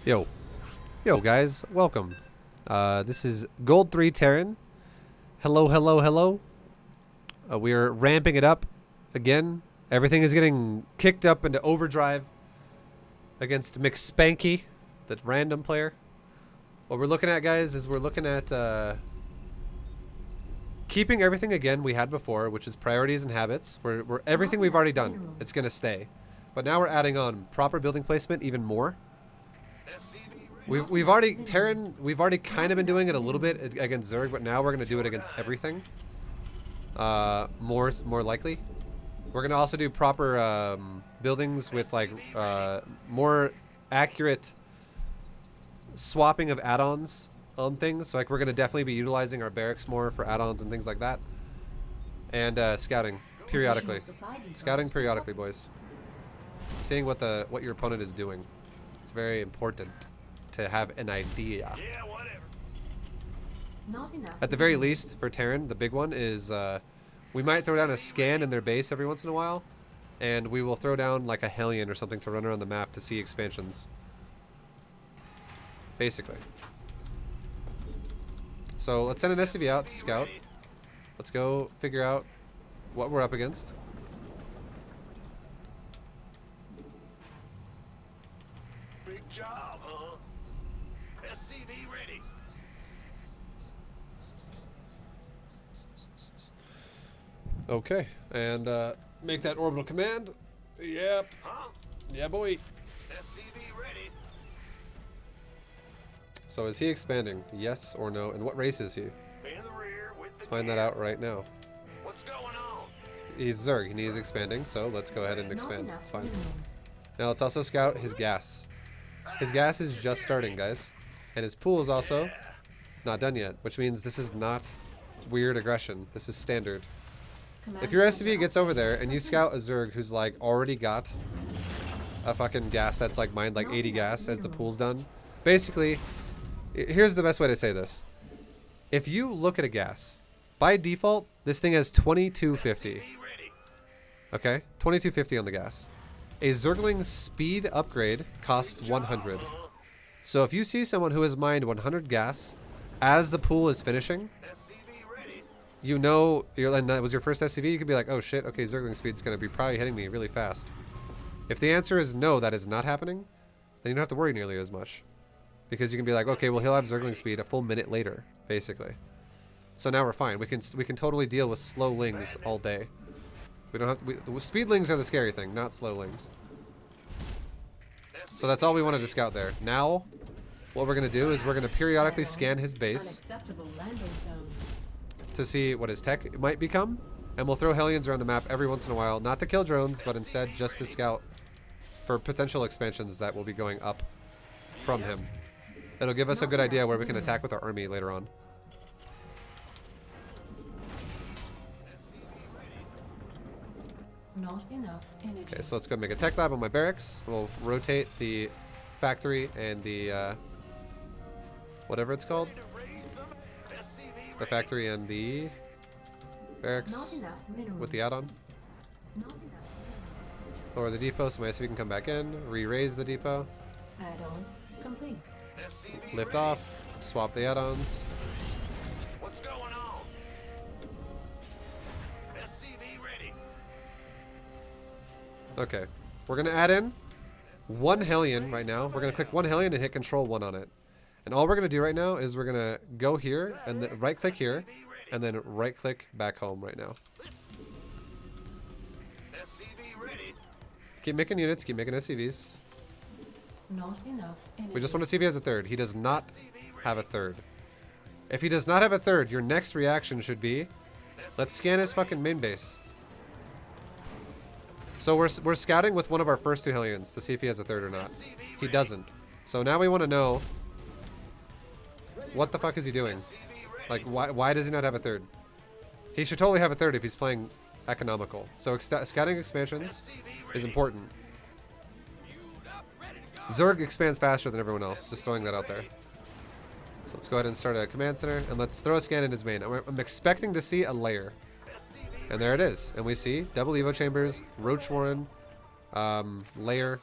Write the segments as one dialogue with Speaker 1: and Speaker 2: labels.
Speaker 1: Yo. Yo, guys. Welcome. This is Gold 3 Terran. Hello, hello, hello. We are ramping it up again. Everything is getting kicked up into overdrive against McSpanky, that random player. What we're looking at, guys, is we're looking at keeping everything again we had before, which is priorities and habits. We're everything we've already done. It's going to stay. But now we're adding on proper building placement even more. We've already Terran. We've already kind of been doing it a little bit against Zerg, but now we're gonna do it against everything. More likely. We're gonna also do proper buildings with like more accurate swapping of add-ons on things. So like we're gonna definitely be utilizing our barracks more for add-ons and things like that. And scouting periodically. Scouting periodically, boys. Seeing what your opponent is doing. It's very important to have an idea.
Speaker 2: Yeah, whatever.
Speaker 3: Not enough.
Speaker 1: At the very least, for Terran, the big one is we might throw down a scan in their base every once in a while, and we will throw down like a Hellion or something to run around the map to see expansions. Basically. So let's send an SCV out to scout. Let's go figure out what we're up against.
Speaker 2: Big job, huh? SCV ready.
Speaker 1: Okay, and make that orbital command. Yep.
Speaker 2: Huh?
Speaker 1: Yeah, boy.
Speaker 2: SCV ready.
Speaker 1: So is he expanding? Yes or no? And what race is he?
Speaker 2: In the rear with
Speaker 1: Let's
Speaker 2: the
Speaker 1: find that
Speaker 2: gear.
Speaker 1: out right now.
Speaker 2: What's going on?
Speaker 1: He's Zerg, and he's expanding, so let's go ahead and expand.
Speaker 3: Not
Speaker 1: It's
Speaker 3: enough
Speaker 1: fine.
Speaker 3: minerals.
Speaker 1: Now let's also scout his gas. His gas is just starting, guys. And his pool is also not done yet, which means this is not weird aggression. This is standard.
Speaker 3: Command
Speaker 1: If your
Speaker 3: center
Speaker 1: SCV gets over there and you scout a Zerg who's like already got a fucking gas that's like mined like 80 gas as the pool's done. Basically, here's the best way to say this. If you look at a gas, by default, this thing has 2250.
Speaker 2: SCV ready.
Speaker 1: Okay? 2250 on the gas. A Zergling speed upgrade costs 100. So if you see someone who has mined 100 gas as the pool is finishing,
Speaker 2: SCV ready.
Speaker 1: you know, and that was your first SCV, you could be like, oh shit, okay, Zergling speed's going to be probably hitting me really fast. If the answer is no, that is not happening, then you don't have to worry nearly as much. Because you can be like, okay, well, he'll have Zergling speed a full minute later, basically. So now we're fine. We can totally deal with slow lings all day. We don't have the speedlings are the scary thing, not slowlings. So that's all we wanted to scout there. Now, what we're going to do is we're going to periodically scan his base
Speaker 3: Unacceptable landing zone.
Speaker 1: to see what his tech might become. And we'll throw Hellions around the map every once in a while, not to kill drones, but instead just to scout for potential expansions that will be going up from him. It'll give us a good idea where we can attack with our army later on.
Speaker 3: Not enough energy.
Speaker 1: Okay, so let's go make a tech lab on my barracks. We'll rotate the factory and the whatever it's called.
Speaker 2: SCV
Speaker 1: The factory and the
Speaker 3: Not
Speaker 1: barracks
Speaker 3: enough minerals.
Speaker 1: with the add-on.
Speaker 3: Not enough
Speaker 1: Lower the depot so my SV can come back in. Re-raise the depot.
Speaker 3: minerals. Add-on complete.
Speaker 2: SCV
Speaker 1: Lift
Speaker 2: ready.
Speaker 1: off. Swap the add-ons.
Speaker 2: What's going on? SCV ready.
Speaker 1: Okay. We're going to add in one Hellion right now. We're going to click one Hellion and hit Control 1 on it. And all we're going to do right now is we're going to go here and then right-click here and then right-click back home right now.
Speaker 2: SCV ready.
Speaker 1: Keep making units. Keep making SCVs.
Speaker 3: Not enough energy.
Speaker 1: We just want to see if he has a third. He does not have a third. If he does not have a third, your next reaction should be, let's scan his fucking main base. So we're scouting with one of our first two Hellions to see if he has a third or not. He doesn't. So now we want to know, what the fuck is he doing? Like, why does he not have a third? He should totally have a third if he's playing economical. So scouting expansions is important. Zerg expands faster than everyone else. Just throwing that out there. So let's go ahead and start a command center. And let's throw a scan in his main. I'm expecting to see a layer. And there it is. And we see double Evo chambers, Roach Warren, layer,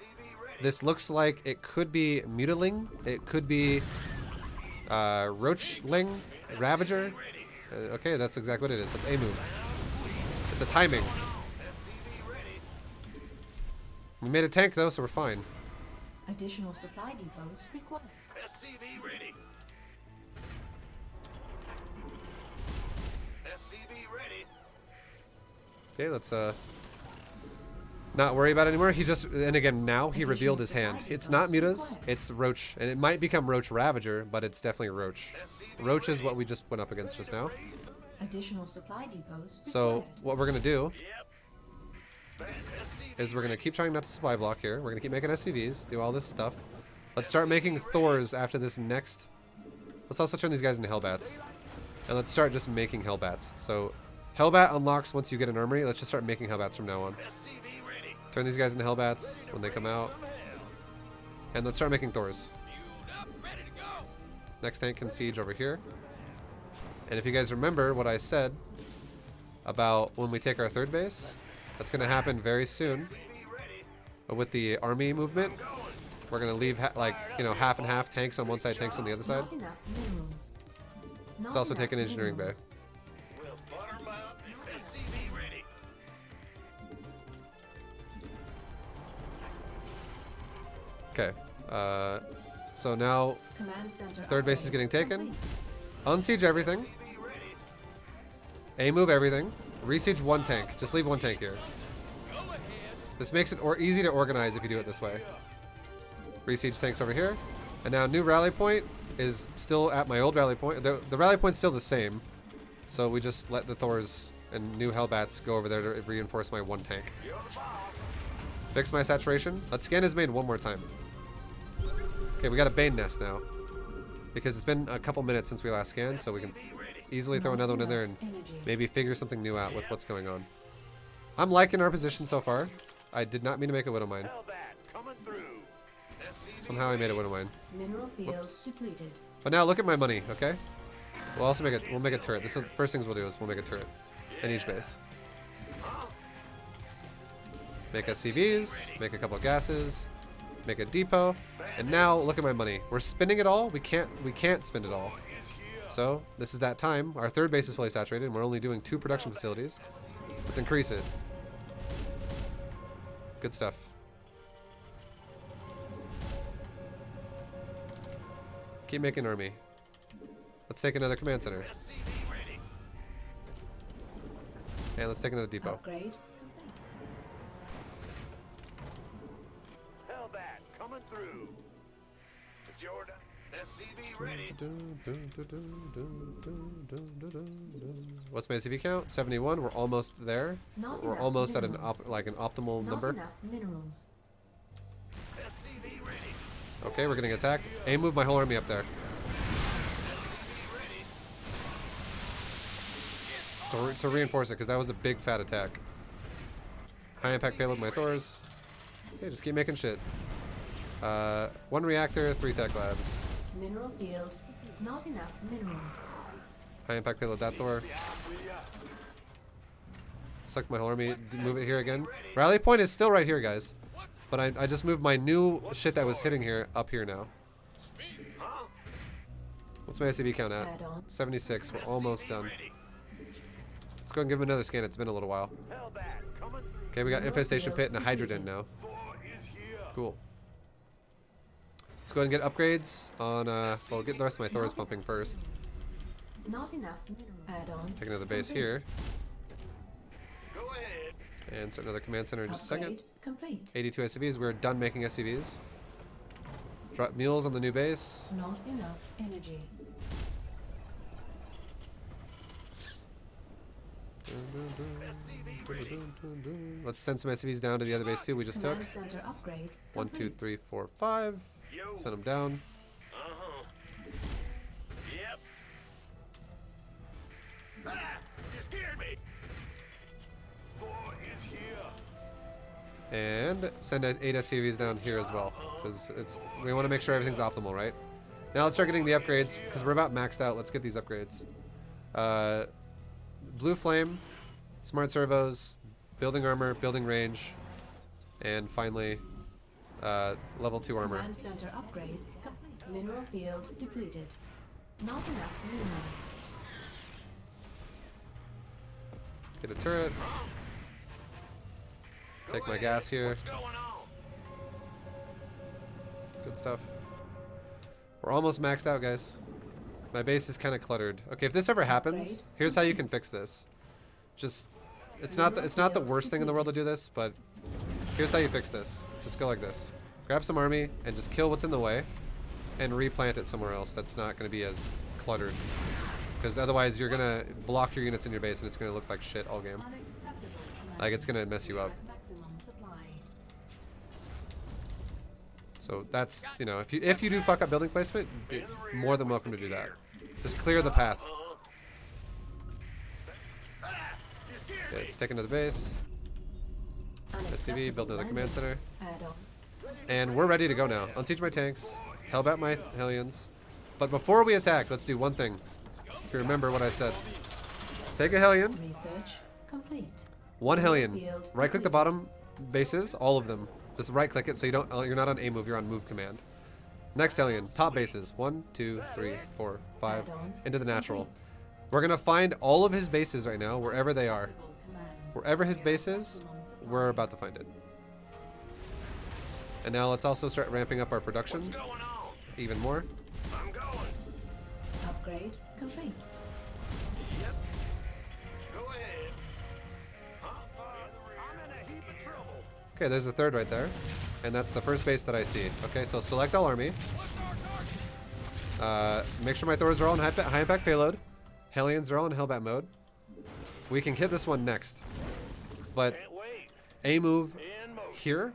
Speaker 1: This looks like it could be Mutiling. It could be Roachling, Ravager. Okay, that's exactly what it is. It's a move. It's a timing. We made a tank though, so we're fine.
Speaker 3: Additional supply depots required.
Speaker 2: SCV ready. SCV ready.
Speaker 1: Okay, let's not worry about it anymore. He just, and again, now he revealed his hand. It's not Mutas, it's Roach, and it might become Roach Ravager, but it's definitely Roach. Roach is what we just went up against just now.
Speaker 3: Additional supply depots
Speaker 1: So
Speaker 3: required.
Speaker 1: what we're gonna do
Speaker 2: Yep.
Speaker 1: is we're gonna keep trying not to supply block here. We're gonna keep making SCVs, do all this stuff. Let's start making Thors after this next. Let's also turn these guys into Hellbats, and let's start just making Hellbats. So Hellbat unlocks once you get an armory. Let's just start making Hellbats from now on.
Speaker 2: SCV ready.
Speaker 1: Turn these guys into Hellbats when they come out. And let's start making Thors.
Speaker 2: Fueled up, ready to go.
Speaker 1: Next tank can siege over here. And if you guys remember what I said about when we take our third base, that's going to happen very soon.
Speaker 2: SCV ready.
Speaker 1: With the army movement,
Speaker 2: Going.
Speaker 1: we're going to leave like, you know, half and half, tanks on one side, tanks on the other side.
Speaker 3: Not enough minerals.
Speaker 1: Let's also take an engineering bay.
Speaker 2: We'll butter 'em up. SCV ready.
Speaker 1: Okay. So now
Speaker 3: Command center
Speaker 1: third base is
Speaker 3: upgrade
Speaker 1: getting taken.
Speaker 3: complete.
Speaker 1: Unsiege everything.
Speaker 2: SCV ready.
Speaker 1: A-move everything. Resiege one tank. Just leave one tank here.
Speaker 2: Go ahead.
Speaker 1: This makes it easy to organize if you do it this way. Resiege tanks over here. And now new rally point is still at my old rally point. The rally point's still the same. So we just let the Thors and new Hellbats go over there to reinforce my one tank.
Speaker 2: You're the boss.
Speaker 1: Fix my saturation. Let's scan his main one more time. Okay, we got a Bane nest now. Because it's been a couple minutes since we last scanned, so we can easily throw
Speaker 3: Not
Speaker 1: another one in there
Speaker 3: enough
Speaker 1: and
Speaker 3: energy.
Speaker 1: maybe figure something new out with what's going on. I'm liking our position so far. I did not mean to make a Widow Mine.
Speaker 2: Hellbat coming through. SCV
Speaker 1: Somehow I made a Widow Mine.
Speaker 3: Mineral fields
Speaker 1: Whoops.
Speaker 3: depleted.
Speaker 1: But now look at my money, okay? We'll also make we'll make a turret. This is the first things we'll do is we'll make a turret in each base. Make SCVs, make a couple of gases, make a depot, and now look at my money. We're spending it all. We can't spend it all. So this is that time. Our third base is fully saturated, and we're only doing 2 production facilities. Let's increase it. Good stuff. Keep making army. Let's take another command center.
Speaker 2: SCV ready.
Speaker 1: And let's take another depot.
Speaker 3: Upgrade complete.
Speaker 2: Hellbat coming through. It's your turn. SCV ready.
Speaker 1: What's my CV count? 71. We're almost there.
Speaker 3: Not
Speaker 1: We're
Speaker 3: enough
Speaker 1: almost at an
Speaker 3: minerals.
Speaker 1: like an optimal
Speaker 3: Not
Speaker 1: number.
Speaker 3: enough minerals.
Speaker 2: SCV ready.
Speaker 1: Okay, we're getting attacked. Aim move my whole army up there. To reinforce it, because that was a big fat attack. High impact payload my Thors. Okay, just keep making shit. 1 reactor, 3 tech labs.
Speaker 3: Mineral field. Not enough minerals.
Speaker 1: High impact payload that Thor. Select my whole army. Move it here again. Rally point is still right here, guys. But I just moved my new shit that was hitting here up here now. What's my SCV count at?
Speaker 3: Add on.
Speaker 1: 76. We're almost done. Let's go and give him another scan. It's been a little while.
Speaker 2: Hellbat coming.
Speaker 1: Okay, we got Infestation Pit and a Hydroden now. Cool. Let's go ahead and get upgrades on, well, get the rest of my Thors pumping first.
Speaker 3: Not enough minerals. Add on.
Speaker 1: Take another base
Speaker 3: complete.
Speaker 1: here.
Speaker 2: Go ahead.
Speaker 1: And start another command center in just a second.
Speaker 3: Upgrade complete.
Speaker 1: 82 SCVs. We're done making SCVs. Drop mules on the new base.
Speaker 3: Not enough energy.
Speaker 1: Let's send some SCVs down to the other base too. We just took.
Speaker 3: Command center upgrade.
Speaker 1: 1, 2,
Speaker 3: complete.
Speaker 1: 3, 4, 5.
Speaker 2: Yo.
Speaker 1: Send them down.
Speaker 2: Uh-huh. Yep. Ah, you scared me. Boy is here.
Speaker 1: And send 8 SCVs down here as well. Because we want to make sure everything's optimal, right? Now let's start getting the upgrades because we're about maxed out. Let's get these upgrades. Blue Flame, Smart Servos, Building Armor, Building Range, and finally Level 2 armor.
Speaker 3: Command center upgrade complete. Mineral field depleted. Not enough minerals.
Speaker 1: Get a turret. Take my gas here.
Speaker 2: What's going on?
Speaker 1: Good stuff. We're almost maxed out, guys. My base is kind of cluttered. Okay, if this ever happens, here's how you can fix this. Just, it's not the worst thing in the world to do this, but here's how you fix this. Just go like this. Grab some army and just kill what's in the way, and replant it somewhere else that's not going to be as cluttered. Because otherwise, you're gonna block your units in your base, and it's gonna look like shit all game. Like it's gonna mess you up. So that's, you know, if you do fuck up building placement, more than welcome to do that. Just clear the path. Okay, let's take into the base. SCV, build another command center. And we're ready to go now. Unsiege my tanks. Hellbat my Hellions. But before we attack, let's do one thing. If you remember what I said. Take a Hellion.
Speaker 3: Research complete.
Speaker 1: One Hellion. Right click the bottom bases, all of them. Just right click it so you're not on A move, you're on move command. Next Hellion, top bases. 1, 2, 3, 4, 5. Into the natural. We're gonna find all of his bases right now, wherever they are. Wherever his base is, we're about to find it. And now let's also start ramping up our production even more.
Speaker 2: I'm going.
Speaker 3: Upgrade complete.
Speaker 2: Yep. Go ahead. I'm in a heap of trouble.
Speaker 1: Okay, there's a third right there. And that's the first base that I see. Okay, so select all army. Make sure my Thors are all in high impact payload. Hellions are all in Hellbat mode. We can hit this one next. But
Speaker 2: Can't wait.
Speaker 1: A move
Speaker 2: In motion.
Speaker 1: here,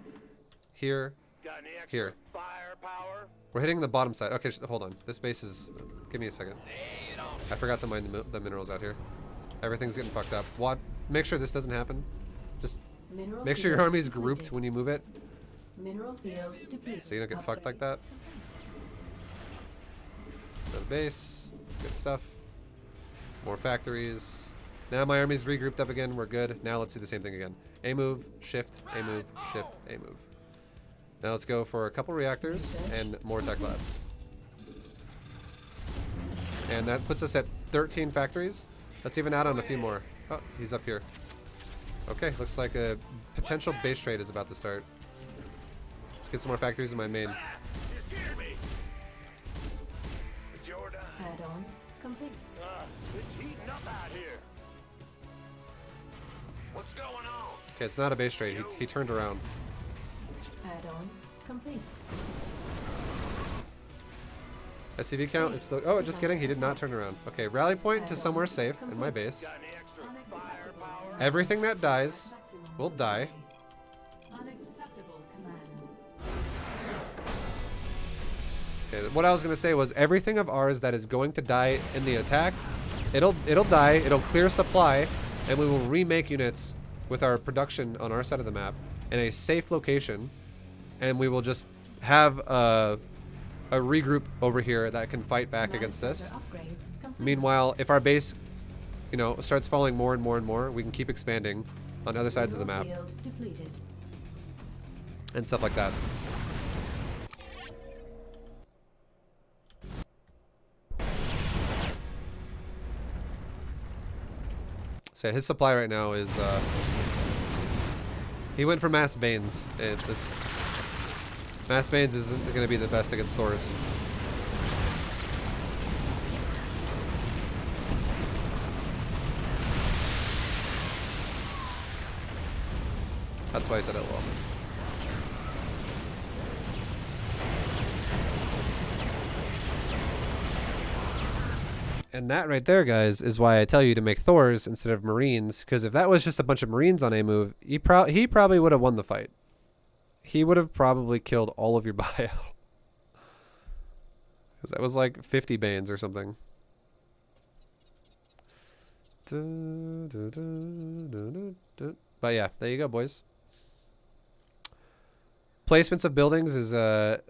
Speaker 1: here,
Speaker 2: Got any extra
Speaker 1: here.
Speaker 2: firepower?
Speaker 1: We're hitting the bottom side. Okay, hold on. This base is... Give me a second. I forgot to mine the minerals out here. Everything's getting fucked up. Make sure this doesn't happen. Just
Speaker 3: Mineral
Speaker 1: make sure your
Speaker 3: field
Speaker 1: army's
Speaker 3: depleted.
Speaker 1: grouped when you move it,
Speaker 3: Mineral field depleted.
Speaker 1: so you don't get fucked like
Speaker 3: Upgrade.
Speaker 1: that. Another base. Good stuff. More factories. Now my army's regrouped up again. We're good. Now let's do the same thing again. A move, shift, A move, shift, A move. Now let's go for a couple reactors and more tech labs. And that puts us at 13 factories. Let's even add on a few more. Oh, he's up here. Okay, looks like a potential base trade is about to start. Let's get some more factories in my main.
Speaker 2: You scared me. It's your time.
Speaker 3: Add-on complete.
Speaker 2: It's heating up out here. What's going on?
Speaker 1: Okay, it's not a base trade. He turned around.
Speaker 3: Add-on complete.
Speaker 1: SCV count is still... Oh, just kidding. He did not turn around. Okay, rally point to somewhere safe in my base.
Speaker 2: Got any extra firepower?
Speaker 1: Everything that dies will die.
Speaker 3: Unacceptable command.
Speaker 1: Okay, what I was going to say was everything of ours that is going to die in the attack, it'll die, it'll clear supply, and we will remake units with our production on our side of the map in a safe location, and we will just have a regroup over here that can fight back against this.
Speaker 3: Upgrade complete.
Speaker 1: Meanwhile, if our base, you know, starts falling more and more and more, we can keep expanding on other sides of the map
Speaker 3: Mineral field depleted.
Speaker 1: and stuff like that. So his supply right now is, he went for Mass Banes. Mass Banes isn't going to be the best against Thors. That's why I said it well. And that right there, guys, is why I tell you to make Thors instead of Marines, because if that was just a bunch of Marines on a move, he probably would have won the fight. He would have probably killed all of your bio. Because that was like 50 Banes or something. But yeah, there you go, boys. Placements of buildings is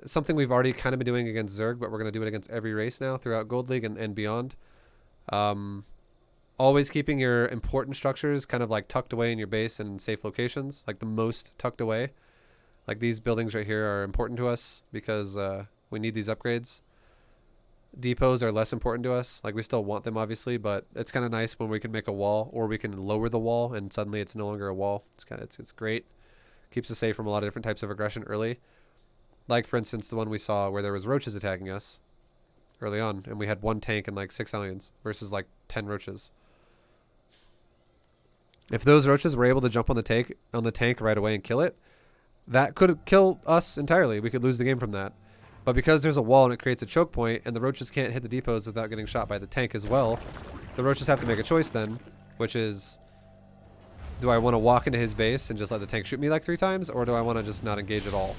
Speaker 1: something we've already kind of been doing against Zerg, but we're going to do it against every race now throughout Gold League and beyond. Always keeping your important structures kind of like tucked away in your base and safe locations, like the most tucked away. Like these buildings right here are important to us because we need these upgrades. Depots are less important to us. Like we still want them obviously, but it's kind of nice when we can make a wall or we can lower the wall and suddenly it's no longer a wall. It's great. Keeps us safe from a lot of different types of aggression early. Like for instance, the one we saw where there was roaches attacking us early on and we had 1 tank and like 6 aliens versus like 10 roaches. If those roaches were able to jump on the tank right away and kill it, that could kill us entirely. We could lose the game from that. But because there's a wall and it creates a choke point and the roaches can't hit the depots without getting shot by the tank as well, the roaches have to make a choice then, which is, do I want to walk into his base and just let the tank shoot me like 3 times, or do I want to just not engage at all?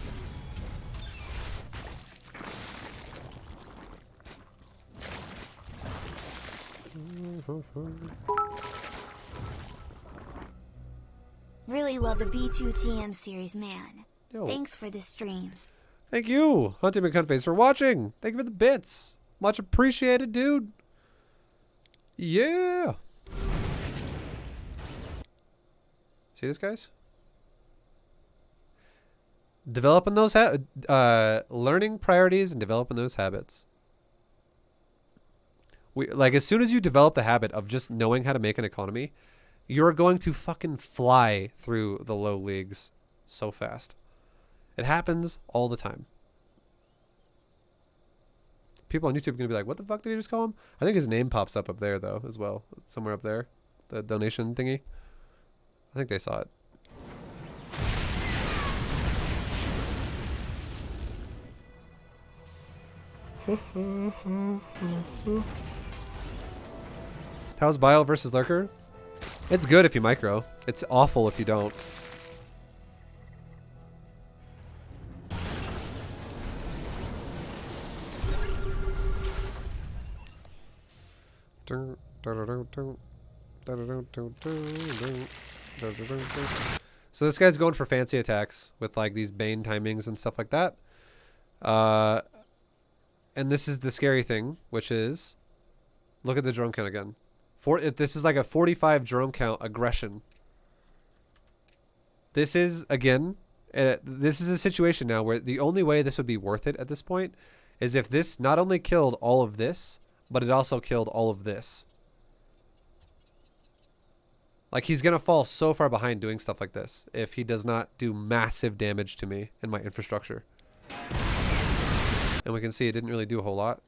Speaker 4: Really love the B2TM series, man.
Speaker 1: Yo.
Speaker 4: Thanks for the streams.
Speaker 1: Thank you, Hunting McCunface, for watching. Thank you for the bits. Much appreciated, dude. Yeah. See this, guys? Developing those learning priorities and developing those habits. Like as soon as you develop the habit of just knowing how to make an economy, you're going to fucking fly through the low leagues so fast. It happens all the time. People on YouTube are going to be like, what the fuck did he just call him? I think his name pops up there, though, as well. Somewhere up there. The donation thingy. I think they saw it. How's Bile versus Lurker? It's good if you micro. It's awful if you don't. So this guy's going for fancy attacks with like these Bane timings and stuff like that. And this is the scary thing, which is, look at the drone count again. This is like a 45 drone count aggression. This is, again, this is a situation now where the only way this would be worth it at this point is if this not only killed all of this, but it also killed all of this. Like, he's going to fall so far behind doing stuff like this if he does not do massive damage to me and my infrastructure. And we can see it didn't really do a whole lot.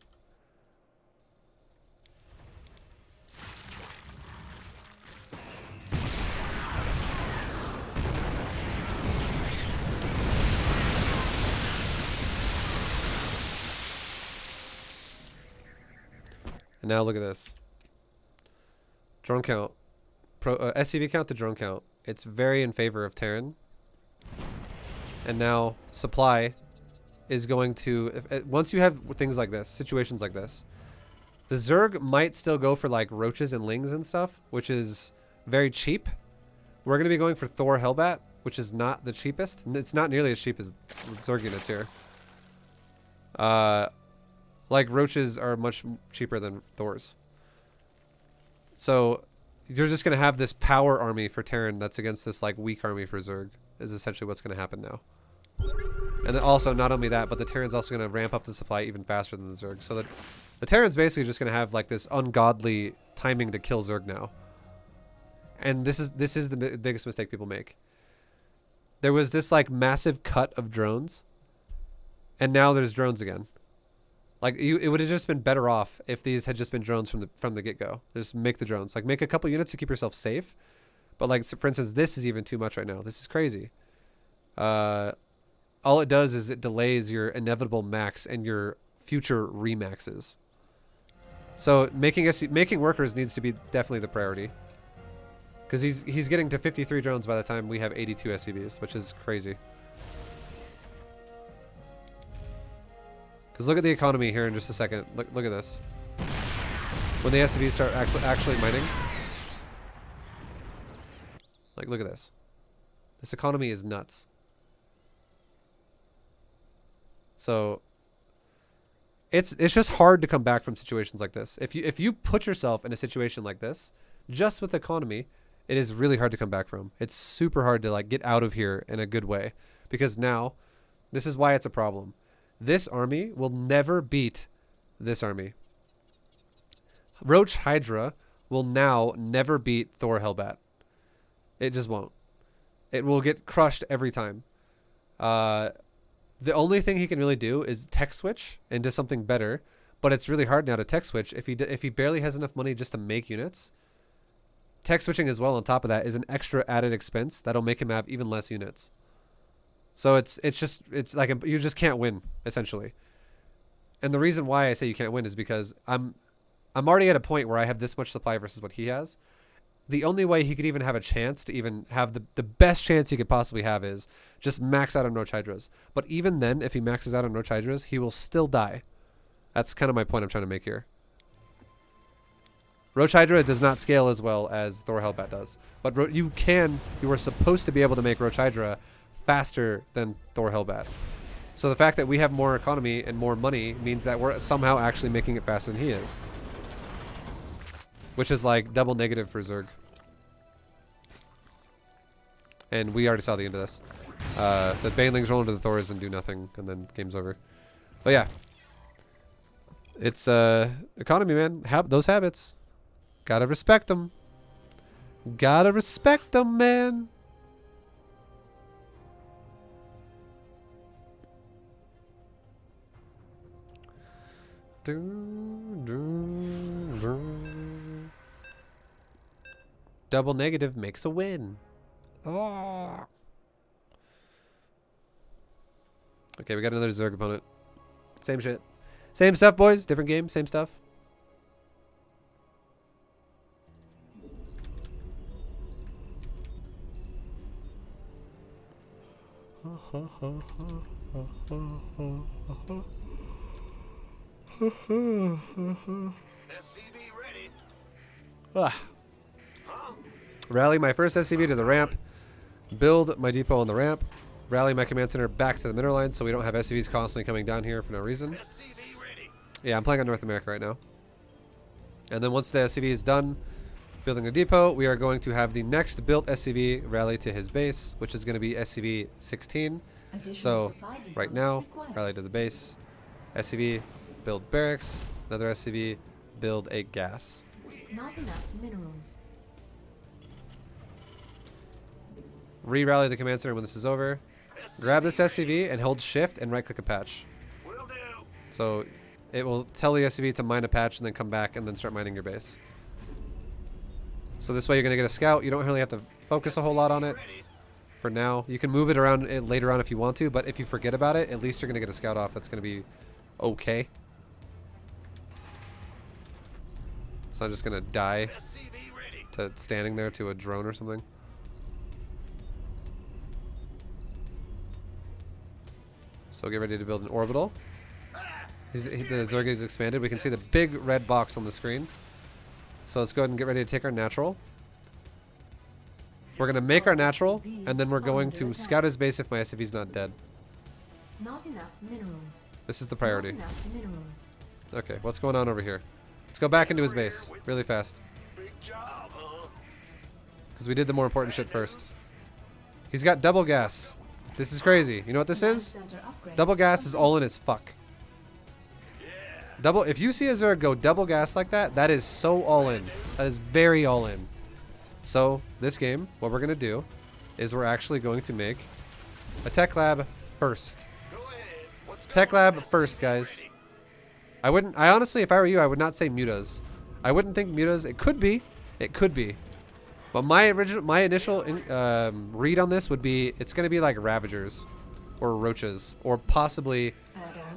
Speaker 1: And now look at this. Drone count. SCV count to drone count. It's very in favor of Terran. And now supply is going to... once you have things like this, situations like this, the Zerg might still go for like roaches and lings and stuff, which is very cheap. We're going to be going for Thor Hellbat, which is not the cheapest. It's not nearly as cheap as Zerg units here. Like roaches are much cheaper than Thors. So you're just going to have this power army for Terran that's against this like weak army for Zerg is essentially what's going to happen now. And then also not only that, but the Terran's also going to ramp up the supply even faster than the Zerg. So that the Terran's basically just going to have like this ungodly timing to kill Zerg now. And this is the biggest mistake people make. There was this like massive cut of drones, and now there's drones again. Like it would have just been better off if these had just been drones from the get-go. Just make the drones. Like make a couple units to keep yourself safe. But like so for instance, this is even too much right now. This is crazy. All it does is it delays your inevitable max and your future remaxes. So making workers needs to be definitely the priority. Because he's getting to 53 drones by the time we have 82 SCVs, which is crazy. Because look at the economy here in just a second. Look at this. When the SCVs start actually mining. Like, look at this. This economy is nuts. So it's just hard to come back from situations like this. If you put yourself in a situation like this, just with the economy, it is really hard to come back from. It's super hard to like get out of here in a good way. because now this is why it's a problem. This army will never beat this army. Roach Hydra will now never beat Thor Hellbat. It just won't. It will get crushed every time. The only thing he can really do is tech switch into something better, but it's really hard now to tech switch if he barely has enough money just to make units. Tech switching as well on top of that is an extra added expense that'll make him have even less units. So it's like you just can't win essentially. And the reason why I say you can't win is because I'm already at a point where I have this much supply versus what he has. The only way he could even have a chance to even have the best chance he could possibly have is just max out on Roach Hydras. But even then, if he maxes out on Roach Hydras, he will still die. That's kind of my point I'm trying to make here. Roach Hydra does not scale as well as Thor Hellbat does. But you are supposed to be able to make Roach Hydra faster than Thor Hellbat. So the fact that we have more economy and more money means that we're somehow actually making it faster than he is. Which is like double negative for Zerg. And we already saw the end of this. The Banelings roll into the Thors and do nothing, and then game's over. But yeah. It's economy, man. Those habits. Gotta respect them. Gotta respect them, man. Double negative makes a win. Oh. Okay, we got another Zerg opponent. Same shit. Same stuff, boys. Different game, same stuff.
Speaker 2: SCV ready.
Speaker 1: Ah. Rally my first SCV to the ramp. Build my depot on the ramp. Rally my command center back to the mineral line so we don't have SCVs constantly coming down here for no reason.
Speaker 2: SCV ready.
Speaker 1: Yeah, I'm playing on North America right now. And then once the SCV is done building a depot, we are going to have the next built SCV rally to his base, which is going to be SCV 16. So right now, rally to the base. SCV, build barracks. Another SCV, build a gas.
Speaker 3: Not enough minerals.
Speaker 1: Re-rally the command center when this is over. Grab this SCV and hold shift and right click a patch.
Speaker 2: Will do.
Speaker 1: So it will tell the SCV to mine a patch and then come back and then start mining your base. So this way you're going to get a scout. You don't really have to focus a whole lot on it for now. You can move it around later on if you want to, but if you forget about it, at least you're going to get a scout off. That's going to be okay. It's not just going to die
Speaker 2: SCV ready.
Speaker 1: to standing there to a drone or something. So get ready to build an orbital. The Zerg is expanded. We can see the big red box on the screen. So let's go ahead and get ready to take our natural. We're going to make our natural, and then we're going to scout his base if my SCV's not dead.
Speaker 3: Not enough minerals.
Speaker 1: This is the priority.
Speaker 3: Not enough minerals.
Speaker 1: Okay, what's going on over here? Let's go back into his base really fast.
Speaker 2: Big job, huh?
Speaker 1: Because we did the more important shit first. He's got double gas. This is crazy. You know what this is?
Speaker 3: Center upgrade.
Speaker 1: Double gas is all in as fuck. If you see a Zerg go double gas like that, that is so all in. That is very all in. So this game, what we're going to do is we're actually going to make a tech lab first.
Speaker 2: Go ahead. What's
Speaker 1: Tech
Speaker 2: going
Speaker 1: lab first, guys. I honestly, if I were you, I would not say mutas. I wouldn't think mutas. It could be. But my initial read on this would be it's going to be like Ravagers or Roaches or possibly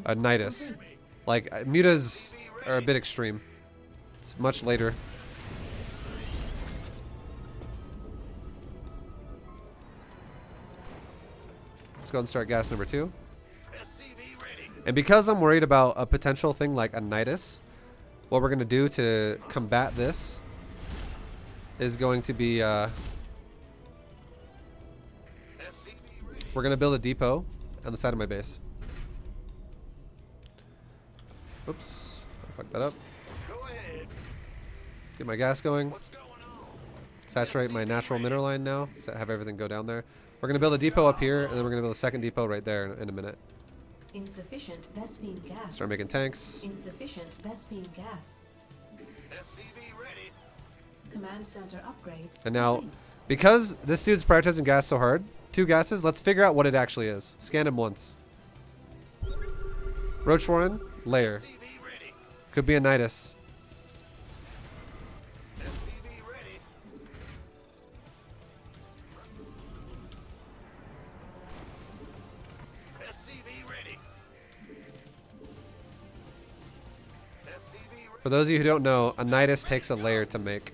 Speaker 1: a Nidus.
Speaker 3: Complete.
Speaker 1: Like mutas are a bit extreme. It's much later. Let's go ahead and start gas number 2.
Speaker 2: SCV ready.
Speaker 1: And because I'm worried about a potential thing like a Nidus, what we're going to do to combat this is going to be
Speaker 2: SCV ready.
Speaker 1: we're going to build a depot on the side of my base. Oops, I fucked that up.
Speaker 2: Go ahead.
Speaker 1: Get my gas going.
Speaker 2: What's going on?
Speaker 1: saturate my natural mineral line now. So have everything go down there. We're gonna build a depot up here, and then we're gonna build a second depot right there in a minute.
Speaker 3: Insufficient Vespene gas.
Speaker 1: Start making tanks.
Speaker 3: Insufficient Vespene gas.
Speaker 2: SCV ready.
Speaker 3: Command center upgrade.
Speaker 1: And now,
Speaker 3: complete.
Speaker 1: because this dude's prioritizing gas so hard, 2 gases, let's figure out what it actually is. Scan him once. Roach Warren, layer.
Speaker 2: SCV ready.
Speaker 1: Could be a Nidus.
Speaker 2: SCV ready. SCV ready. SCV ready.
Speaker 1: For those of you who don't know, a Nidus takes a layer to make.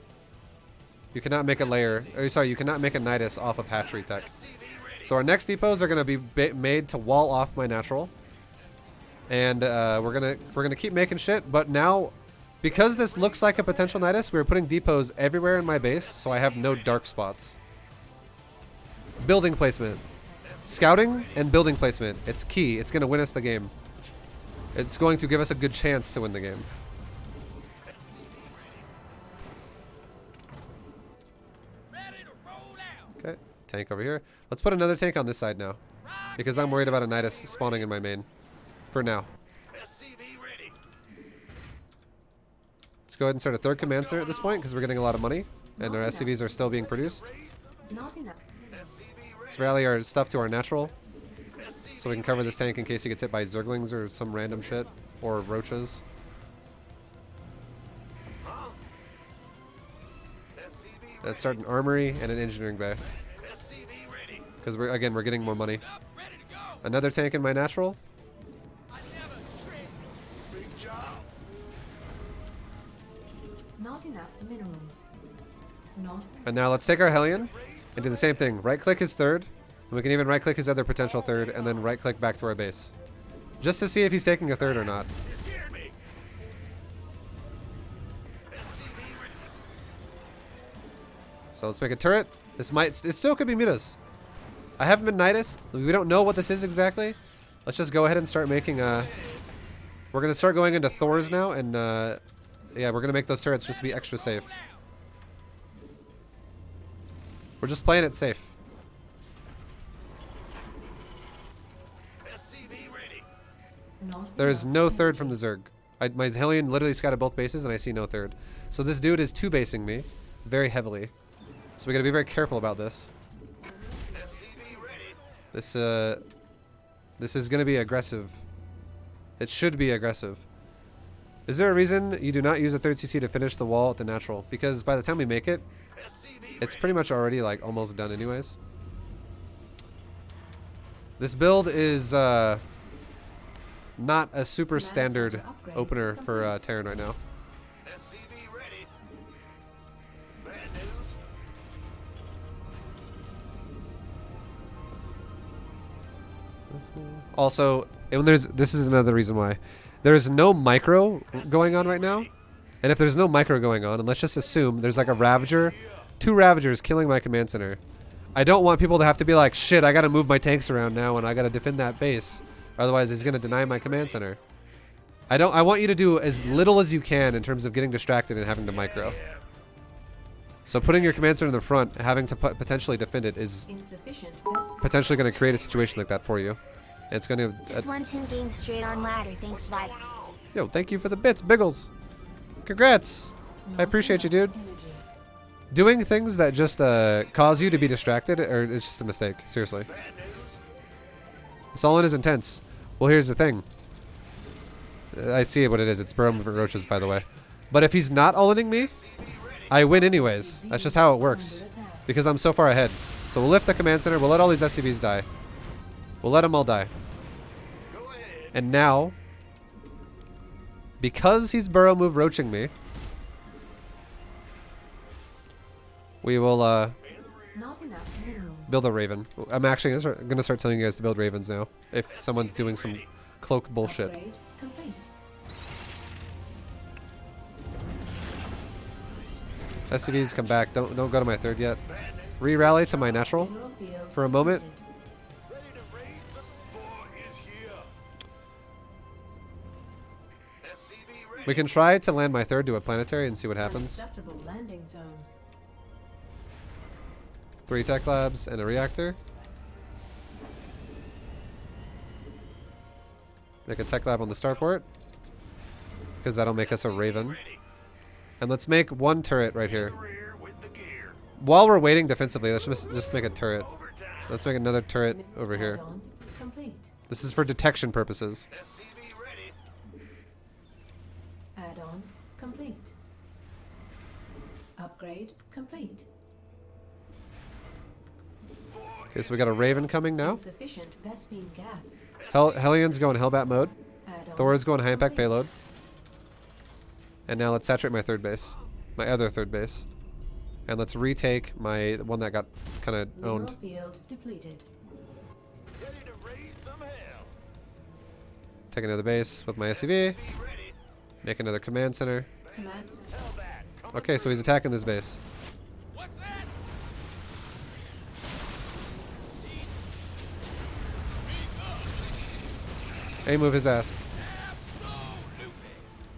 Speaker 1: You cannot make a layer, or sorry, you cannot make a Nidus off of hatchery tech. So our next depots are going to be made to wall off my natural. And we're gonna keep making shit, but now, because this looks like a potential Nidus, we're putting depots everywhere in my base, so I have no dark spots. Building placement. Scouting and building placement. It's key. It's gonna win us the game. It's going to give us a good chance to win the game. Okay, tank over here. Let's put another tank on this side now, because I'm worried about a Nidus spawning in my main. For now.
Speaker 2: SCV ready.
Speaker 1: Let's go ahead and start a third command center at this point because we're getting a lot of money and our SCVs are still being produced.
Speaker 3: Not enough.
Speaker 1: Let's rally our stuff to our natural so we can cover this tank in case he gets hit by zerglings or some random shit or roaches. Let's start an armory and an engineering bay
Speaker 2: SCV ready.
Speaker 1: because we're getting more money. Another tank in my natural.
Speaker 2: Big job.
Speaker 3: Not enough minerals. Not.
Speaker 1: And now let's take our Hellion and do the same thing. Right click his third. And we can even right click his other potential third and then right click back to our base. Just to see if he's taking a third or not.
Speaker 2: Hear me.
Speaker 1: So let's make a turret. It still could be Midas. I haven't been Nidus. We don't know what this is exactly. Let's just go ahead and start making we're gonna start going into Thors now, and yeah, we're gonna make those turrets just to be extra safe. We're just playing it safe.
Speaker 2: SCV ready.
Speaker 3: Not.
Speaker 1: There is
Speaker 3: enough
Speaker 1: no third from
Speaker 3: energy.
Speaker 1: the Zerg. My Hellion literally scouted both bases, and I see no third. So this dude is 2-basing me very heavily. So we gotta be very careful about this.
Speaker 2: SCV ready.
Speaker 1: This is gonna be aggressive. It should be aggressive. Is there a reason you do not use a third CC to finish the wall at the natural? Because by the time we make it,
Speaker 2: SCV
Speaker 1: it's pretty much already like almost done anyways. This build is not a super standard opener for Terran right now.
Speaker 2: SCV ready. Bad news.
Speaker 1: Also, this is another reason why. There's no micro going on right now. And if there's no micro going on, and let's just assume there's like a Ravager, 2 Ravagers killing my command center. I don't want people to have to be like, shit, I gotta move my tanks around now and I gotta defend that base. Otherwise, he's gonna deny my command center. I want you to do as little as you can in terms of getting distracted and having to micro. So putting your command center in the front, having to potentially defend it is
Speaker 3: Insufficient.
Speaker 1: potentially going to create a situation like that for you. And it's going to...
Speaker 4: Just won 10 games straight on ladder, thanks ViBE.
Speaker 1: Yo, thank you for the bits, Biggles. Congrats. I appreciate you, dude. Doing things that just cause you to be distracted, or it's just a mistake. Seriously. Solon is intense. Well, here's the thing. I see what it is. It's Burrow for Roaches, by the way. But if he's not ulting me, I win anyways. That's just how it works. Because I'm so far ahead. So we'll lift the command center. We'll let all these SCVs die. We'll let them all die. And now, because he's Burrow move roaching me, we will
Speaker 3: Not enough minerals.
Speaker 1: build a Raven. I'm actually going to start telling you guys to build Ravens now. If someone's doing some cloak bullshit.
Speaker 3: Upgrade complete.
Speaker 1: SCVs come back. Don't go to my third yet. Re-rally to my natural
Speaker 3: Mineral field
Speaker 1: for a moment.
Speaker 3: completed.
Speaker 2: Ready to race. War is here. SCV ready.
Speaker 1: We can try to land my third to a planetary and see what happens.
Speaker 3: Unacceptable landing zone.
Speaker 1: 3 tech labs and a reactor. Make a tech lab on the starport, because that'll make us a Raven. And let's make 1 turret right here.
Speaker 2: Rear with the gear.
Speaker 1: While we're waiting defensively, let's just make a turret. Let's make another turret over here.
Speaker 3: Add-on complete.
Speaker 1: This is for detection purposes.
Speaker 2: SCV ready.
Speaker 3: Add-on complete. Upgrade complete.
Speaker 1: Okay, so we got a Raven coming now.
Speaker 3: Insufficient Vespene gas.
Speaker 1: Helion's going Hellbat mode.
Speaker 3: Add-on
Speaker 1: Thor's going high impact
Speaker 3: complete.
Speaker 1: payload. And now let's saturate my third base. My other third base. And let's retake my one that got kind of owned.
Speaker 3: Mineral field depleted.
Speaker 2: Ready to raise some hell.
Speaker 1: Take another base with my SCV.
Speaker 2: Be ready.
Speaker 1: Make another command center.
Speaker 3: Command center.
Speaker 2: Hellbat. Coming
Speaker 1: Okay, so he's attacking this base.
Speaker 2: What's that?
Speaker 1: A move his ass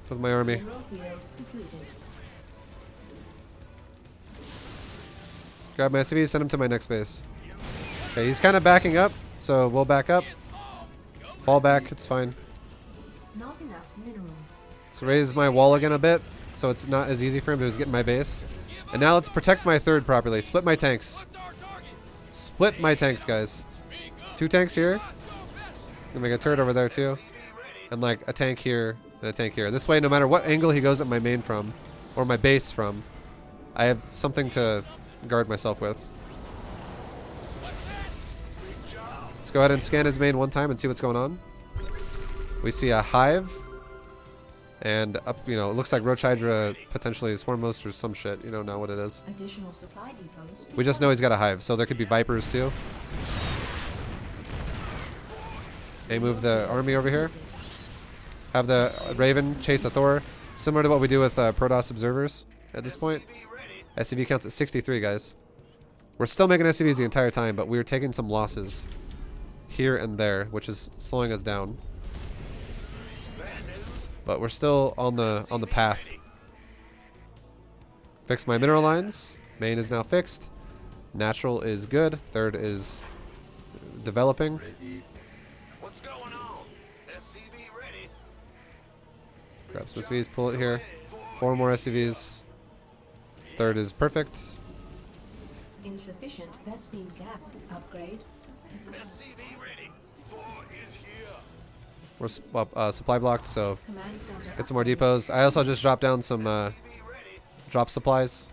Speaker 1: with my army.
Speaker 3: Mineral field depleted.
Speaker 1: Grab my SCV, send him to my next base. Okay, he's kind of backing up, so we'll back up. Fall back, it's fine.
Speaker 3: Not enough minerals.
Speaker 1: Let's raise my wall again a bit, so it's not as easy for him to just get in my base. And now let's protect my third properly. Split my tanks. Split my tanks, guys. 2 tanks here. Gonna make a turret over there too. And like a tank here and a tank here. This way, no matter what angle he goes at my main from, or my base from, I have something to guard myself with. Let's go ahead and scan his main one time and see what's going on. We see a hive. And up, you know, it looks like Roach Hydra potentially Swarm Most or some shit. You don't know what it is.
Speaker 3: Additional supply depots.
Speaker 1: We just know he's got a hive, so there could be Vipers too. They move the army over here. Have the Raven chase a Thor, similar to what we do with Protoss observers at this point. SCV counts at 63, guys. We're still making SCVs the entire time, but we're taking some losses here and there, which is slowing us down. But we're still on the path. Fix my mineral lines. Main is now fixed. Natural is good. Third is developing.
Speaker 2: What's going on? SCV ready.
Speaker 1: Grab some SCVs, pull it here. 4 more SCVs. Third is perfect.
Speaker 3: Insufficient Vespene gas. Upgrade.
Speaker 2: SCV ready. Thor is here.
Speaker 1: We're supply blocked, so
Speaker 3: Command center.
Speaker 1: get some more depots. I also just dropped down some
Speaker 2: Be ready.
Speaker 1: drop supplies.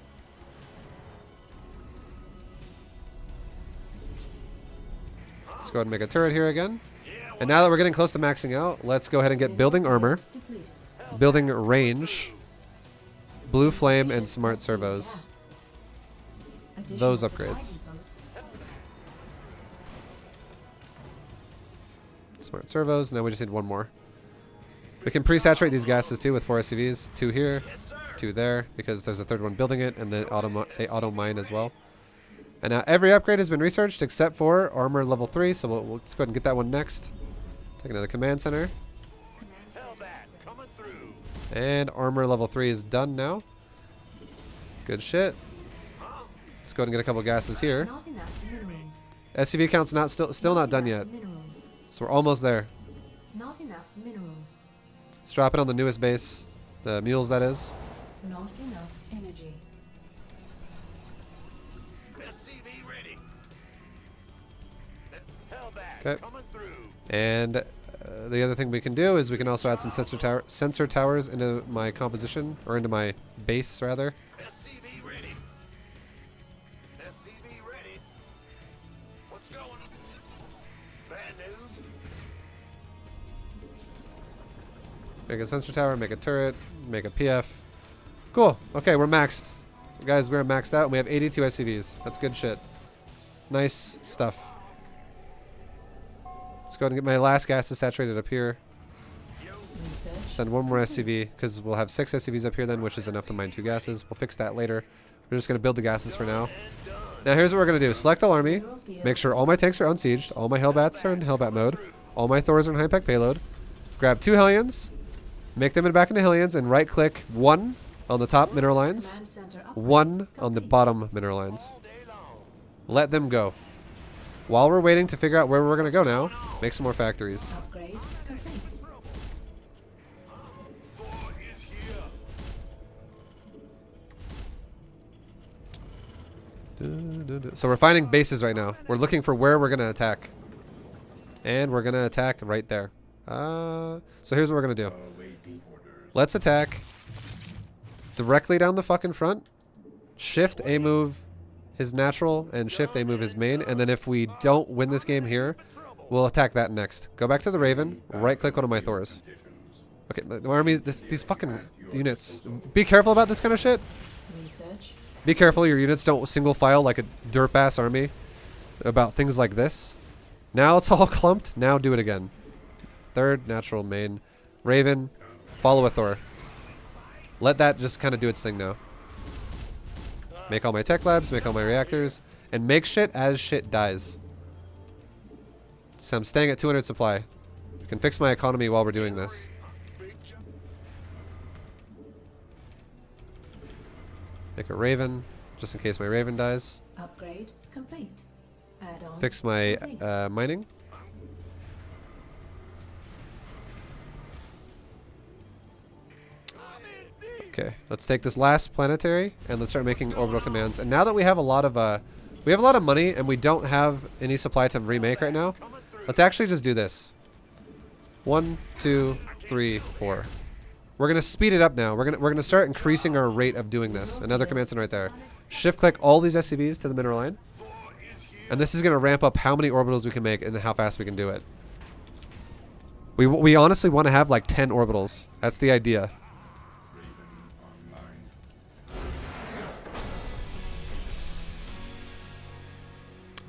Speaker 1: Let's go ahead and make a turret here again. And now that we're getting close to maxing out, let's go ahead and get building armor,
Speaker 3: Depleted.
Speaker 1: building range, blue flame, and smart servos.
Speaker 3: Gas. Additional
Speaker 1: Those
Speaker 3: supply
Speaker 1: upgrades.
Speaker 3: depots.
Speaker 1: Smart servos. Now we just need 1 more. We can pre-saturate these gases too with 4 SCVs. 2 here, 2 there, because there's a third one building it, and they auto mine as well. And now every upgrade has been researched except for armor level 3, so let's go ahead and get that one next. Take another command center.
Speaker 2: Hellbat coming through.
Speaker 1: And armor level 3 is done now. Good shit. Let's go ahead and get a couple gases here.
Speaker 3: Not enough minerals.
Speaker 1: SCV count's still not done yet,
Speaker 3: enough Minerals.
Speaker 1: so we're almost there.
Speaker 3: Not enough minerals.
Speaker 1: Let's drop it on the newest base, the mules that is.
Speaker 3: Not enough energy.
Speaker 2: SCV ready. Hellbat
Speaker 1: 'Kay.
Speaker 2: coming through.
Speaker 1: And the other thing we can do is we can also add some sensor towers into my composition, or into my base rather.
Speaker 2: SCV ready. SCV ready. What's going on? Bad news.
Speaker 1: Make a sensor tower, make a turret, make a PF. Cool. Okay, we're maxed. Guys, we're maxed out. We have 82 SCVs. That's good shit. Nice stuff. Let's go ahead and get my last gases saturated up here.
Speaker 3: Research.
Speaker 1: Send 1 more SCV, because we'll have 6 SCVs up here then, which is enough to mine 2 gases. We'll fix that later. We're just going to build the gases for now. Now here's what we're going to do. Select all army. Make sure all my tanks are unsieged. All my Hellbats are in Hellbat mode. All my Thors are in high impact payload. Grab 2 Hellions. Make them back into Hellions, and right click 1 on the top mineral lines.
Speaker 3: Command center upgrade
Speaker 1: 1 on the
Speaker 3: complete.
Speaker 1: bottom mineral lines.
Speaker 2: All day long.
Speaker 1: Let them go. While we're waiting to figure out where we're going to go now, make some more factories.
Speaker 3: Upgrade complete.
Speaker 1: So we're finding bases right now. We're looking for where we're going to attack. And we're going to attack right there. So here's what we're going to do. Let's attack directly down the fucking front. Shift A move his natural and shift A move his main. And then if we don't win this game here, we'll attack that next. Go back to the Raven. Right click one of my Thors. Okay, the armies, these fucking units. Be careful about this kind of shit.
Speaker 3: Research.
Speaker 1: Be careful your units don't single file like a derp ass army about things like this. Now it's all clumped. Now do it again. Third, natural main. Raven, follow a Thor. Let that just kind of do its thing now. Make all my tech labs, make all my reactors, and make shit as shit dies. So I'm staying at 200 supply. I can fix my economy while we're doing this. Make a Raven, just in case my Raven dies.
Speaker 3: Upgrade complete. Add-on
Speaker 1: Fix my
Speaker 3: complete.
Speaker 1: mining. Okay, let's take this last planetary and let's start making orbital commands. And now that we have a lot of money and we don't have any supply to remake right now, let's actually just do this. 1, 2, 3, 4. We're gonna speed it up now. We're gonna start increasing our rate of doing this. Another command center right there. Shift click all these SCVs to the mineral line, and this is gonna ramp up how many orbitals we can make and how fast we can do it. We honestly want to have like 10 orbitals. That's the idea.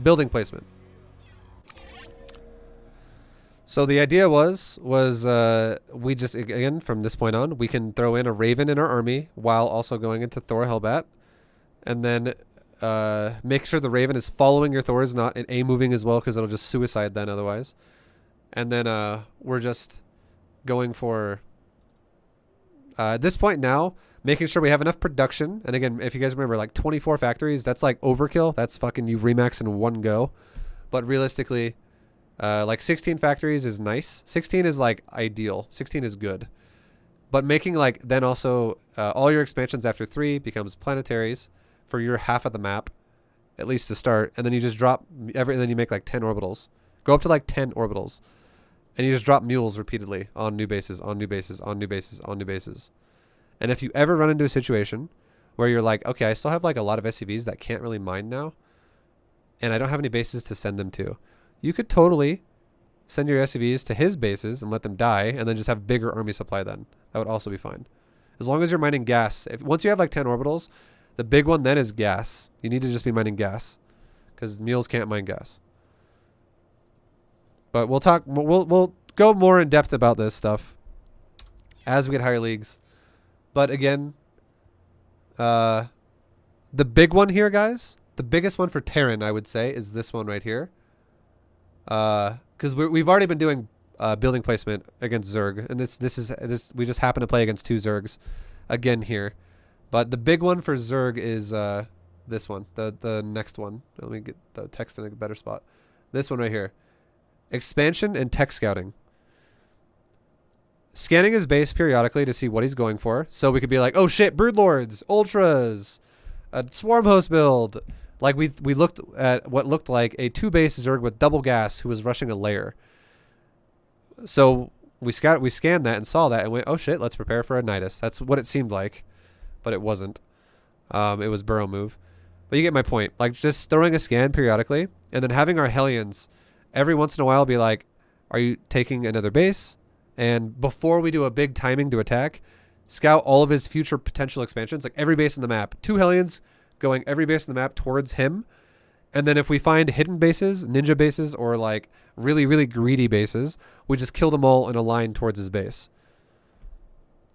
Speaker 1: Building placement. So the idea was we just, again, from this point on, we can throw in a Raven in our army while also going into Thor Hellbat. And then make sure the Raven is following your Thors, not in A moving as well, because it'll just suicide then otherwise. And then we're just going for, at this point now, making sure we have enough production. And again, if you guys remember, like 24 factories, that's like overkill. That's fucking you remax in one go. But realistically, like 16 factories is nice. 16 is like ideal. 16 is good. But making like then also all your expansions after 3 becomes planetaries for your half of the map, at least to start. And then you just drop and then you make like 10 orbitals. Go up to like 10 orbitals. And you just drop mules repeatedly on new bases, on new bases, on new bases, on new bases. And if you ever run into a situation where you're like, okay, I still have like a lot of SCVs that can't really mine now, and I don't have any bases to send them to, you could totally send your SCVs to his bases and let them die, and then just have bigger army supply then. That would also be fine. As long as you're mining gas. Once you have like 10 orbitals, the big one then is gas. You need to just be mining gas, because mules can't mine gas. But we'll talk. We'll go more in depth about this stuff as we get higher leagues. But again, the big one here, guys, the biggest one for Terran, I would say, is this one right here. Because we've already been doing building placement against Zerg, and this we just happen to play against 2 Zergs again here. But the big one for Zerg is this one, the next one. Let me get the text in a better spot. This one right here. Expansion and tech scouting. Scanning his base periodically to see what he's going for. So we could be like, oh shit, Broodlords, Ultras, a Swarm Host build. Like we looked at what looked like a 2-base Zerg with double gas who was rushing a lair. So we scanned that and saw that and went, oh shit, let's prepare for a Nidus. That's what it seemed like, but it wasn't. It was burrow move. But you get my point. Like just throwing a scan periodically and then having our Hellions every once in a while be like, are you taking another base? And before we do a big timing to attack, scout all of his future potential expansions, like every base in the map. 2 Hellions going every base in the map towards him. And then if we find hidden bases, ninja bases, or like really, really greedy bases, we just kill them all in a line towards his base.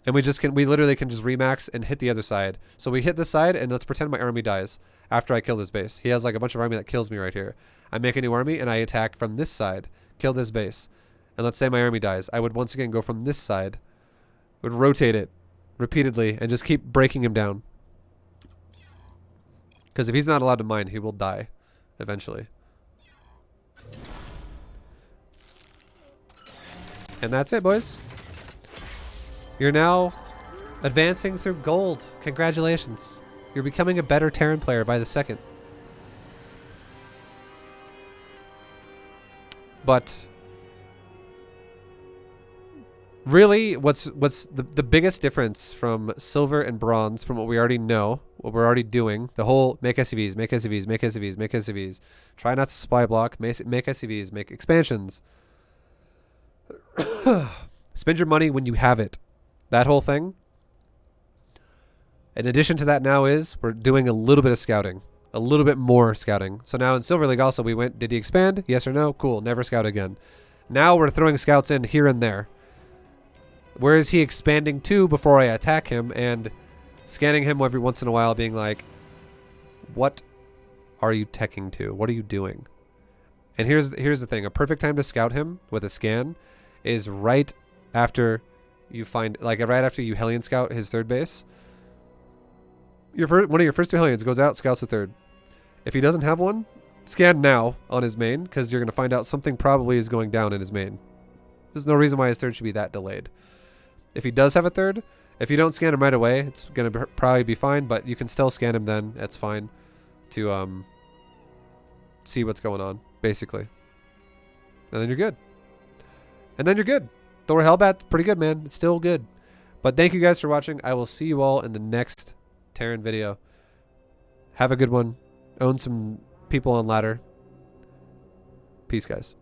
Speaker 1: And we literally can just remax and hit the other side. So we hit this side and let's pretend my army dies after I kill this base. He has like a bunch of army that kills me right here. I make a new army and I attack from this side, kill this base. And let's say my army dies. I would once again go from this side, would rotate it repeatedly and just keep breaking him down. Because if he's not allowed to mine, he will die. eventually. And that's it, boys. You're now advancing through gold. Congratulations. You're becoming a better Terran player by the second. But really, what's the biggest difference from silver and bronze from what we already know, what we're already doing, the whole make SCVs, make SCVs, make SCVs, make SCVs, try not to supply block, make SCVs, make expansions. Spend your money when you have it. That whole thing. In addition to that now is we're doing a little bit of scouting. A little bit more scouting. So now in Silver League also we went, did he expand? Yes or no? Cool. Never scout again. Now we're throwing scouts in here and there. Where is he expanding to before I attack him and scanning him every once in a while being like, what are you teching to? What are you doing? And here's the thing. A perfect time to scout him with a scan is right after you find, like right after you Hellion scout his third base. One of your first two Hellions goes out, scouts the third. If he doesn't have one, scan now on his main because you're going to find out something probably is going down in his main. There's no reason why his third should be that delayed. If he does have a third, if you don't scan him right away, it's going to probably be fine, but you can still scan him then. That's fine to see what's going on, basically. And then you're good. And then you're good. Thor Hellbat, pretty good, man. It's still good. But thank you guys for watching. I will see you all in the next Terran video. Have a good one. Own some people on ladder. Peace, guys.